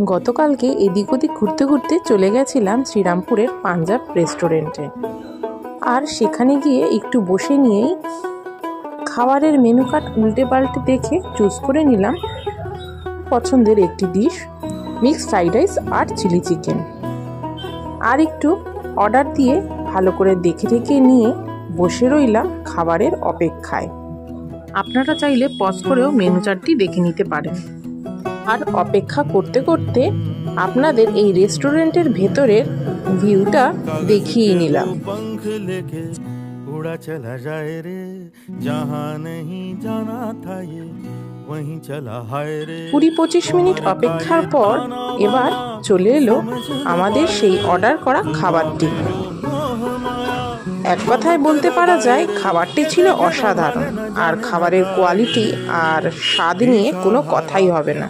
গতকালকে এদিক ওদিক ঘুরতে ঘুরতে চলে গেছিলাম শ্রীরামপুরের পাঞ্জাব রেস্টুরেন্টে। আর সেখানে গিয়ে একটু বসে নিয়েই খাবারের মেনু কার্ড উল্টে পাল্টে দেখে চুজ করে নিলাম পছন্দের একটি ডিশ, মিক্সড ফ্রাইড রাইস আর চিলি চিকেন। আর একটু অর্ডার দিয়ে ভালো করে দেখে রেখে নিয়ে বসে রইলাম খাবারের অপেক্ষায়। আপনারা চাইলে পজ করেও মেনু চার্টটি দেখে নিতে পারেন। আর অপেক্ষা করতে করতে আপনাদের এই রেস্টুরেন্টের ভেতরের ভিউটা দেখিয়ে নিলাম। 20-25 মিনিট অপেক্ষার পর এবার চলে এলো আমাদের সেই অর্ডার করা খাবারটি। এক কথায় বলতে পারা যায় খাবারটি ছিল অসাধারণ, আর খাবারের কোয়ালিটি আর স্বাদ নিয়ে কোনো কথাই হবে না।